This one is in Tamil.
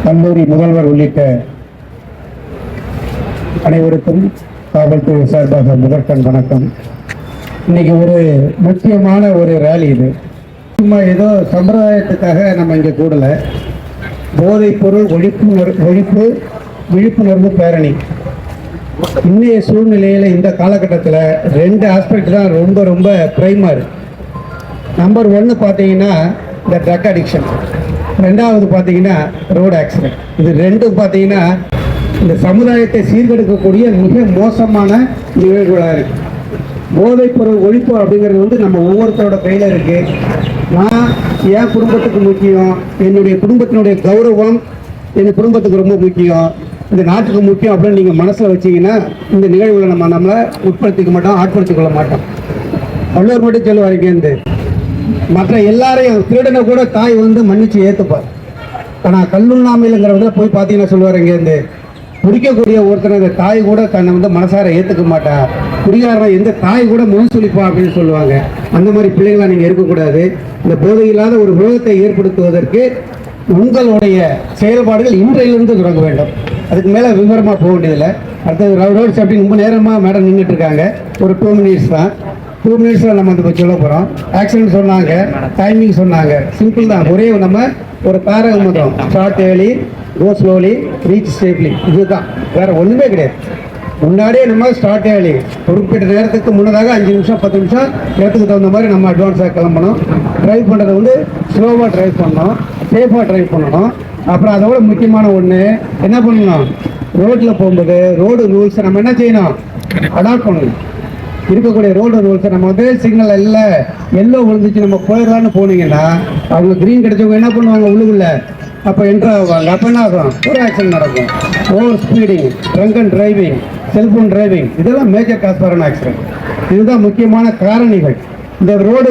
கல்லூரி முதல்வர் உள்ளிட்ட அனைவருக்கும் காவல்துறை சார்பாக முதற்கண் வணக்கம். இன்னைக்கு ஒரு முக்கியமான ஒரு ரேலி. இது சும்மா ஏதோ சம்பிரதாயத்துக்காக நம்ம இங்கே கூடல. போதைப் பொருள் ஒழிப்பு விழிப்புணர்வு பேரணி. இன்னைய சூழ்நிலையில் இந்த காலகட்டத்தில் ரெண்டு ஆஸ்பெக்ட் தான் ரொம்ப ரொம்ப பிரைமரி. நம்பர் 1 பார்த்தீங்கன்னா இந்த ட்ரக் அடிக்ஷன், ரெண்டாவது பார்த்தீங்கன்னா ரோடு ஆக்சிடென்ட். இது ரெண்டும் பார்த்தீங்கன்னா இந்த சமுதாயத்தை சீர்கெடுக்கக்கூடிய மிக மோசமான நிகழ்வுகளாக இருக்குது. போதைப் பொருள் ஒழிப்பு அப்படிங்கிறது நம்ம ஒவ்வொருத்தரோட கையில் இருக்குது. நான் என் குடும்பத்துக்கு முக்கியம், என்னுடைய குடும்பத்தினுடைய கௌரவம் என் குடும்பத்துக்கு ரொம்ப முக்கியம், இந்த நாட்டுக்கு முக்கியம் அப்படின்னு நீங்கள் மனசில் வச்சிங்கன்னா இந்த நிகழ்வுகளை நம்மளை உட்படுத்திக்க மாட்டோம், ஆட்படுத்திக் கொள்ள மாட்டோம். வள்ளுவர் மட்டும் சொல்லுவாருங்கேருந்து மற்ற எல்லாரையும் திருடனை கூட தாய் மன்னிச்சு ஏற்றுப்பார். ஆனால் கல்லுண்ணாமையிலங்கிறவங்க போய் பார்த்தீங்கன்னா சொல்லுவார், இங்கேருந்து குடிக்கக்கூடிய ஒருத்தர் இந்த தாய் கூட தன்னை மனசார ஏற்றுக்க மாட்டான், குடிகாரன் எந்த தாய் கூட முன் சொல்லிப்பா அப்படின்னு சொல்லுவாங்க. அந்த மாதிரி பிள்ளைங்களா நீங்கள் இருக்கக்கூடாது. இந்த போதை இல்லாத ஒரு உலகத்தை ஏற்படுத்துவதற்கு உங்களுடைய செயல்பாடுகள் இன்றையிலிருந்து தொடங்க வேண்டும். அதுக்கு மேலே விவரமாக போக வேண்டியதில்லை. அடுத்தது ரோட்ஸ் அப்படின்னு ரொம்ப நேரமாக மேடம் நின்றுட்டு இருக்காங்க. ஒரு 2 minutes தான். 2 minutesல நம்ம அதை பற்றி சொல்ல போகிறோம். ஆக்சிடென்ட் சொன்னாங்க, டைமிங் சொன்னாங்க. சிம்பிள் தான். ஒரே நம்ம ஒரு தாரகம் மட்டும், ஸ்டார்ட் ஏர்லி, கோ ஸ்லோலி, ரீச் சேஃப்லி. இதுதான், வேற ஒன்றுமே கிடையாது. முன்னாடியே நம்ம ஸ்டார்ட் ஏர்லி, குறிப்பிட்ட நேரத்துக்கு முன்னதாக 5 நிமிஷம் 10 நிமிஷம் நேரத்துக்கு தகுந்த மாதிரி நம்ம அட்வான்ஸாக கிளம்பணும். ட்ரைவ் பண்ணுறது ஸ்லோவாக ட்ரைவ் பண்ணணும், சேஃபாக ட்ரைவ் பண்ணணும். அப்புறம் அதோட முக்கியமான ஒன்று என்ன பண்ணணும், ரோட்டில் போகும்போது ரோடு ரூல்ஸை நம்ம என்ன செய்யணும், அடாப்ட் பண்ணணும். இருக்கக்கூடிய ரோடு ரூல்ஸை நம்ம சிக்னல் எல்லோ விழுந்துச்சு நம்ம போயிடலான்னு போனீங்கன்னா அவங்க க்ரீன் கிடைச்சவங்க என்ன பண்ணுவாங்க, உள்ளுக்குள்ள அப்போ என்ட்ரு ஆவாங்க. அப்போ என்ன ஆகும், ஒரு ஆக்சிடென்ட் நடக்கும். Over speeding, drunk and driving, cellphone driving, இதெல்லாம் மேஜர் காஸ் ஃபார் ஆக்சிடென்ட். இதுதான் முக்கியமான காரணிகள். இந்த ரோடு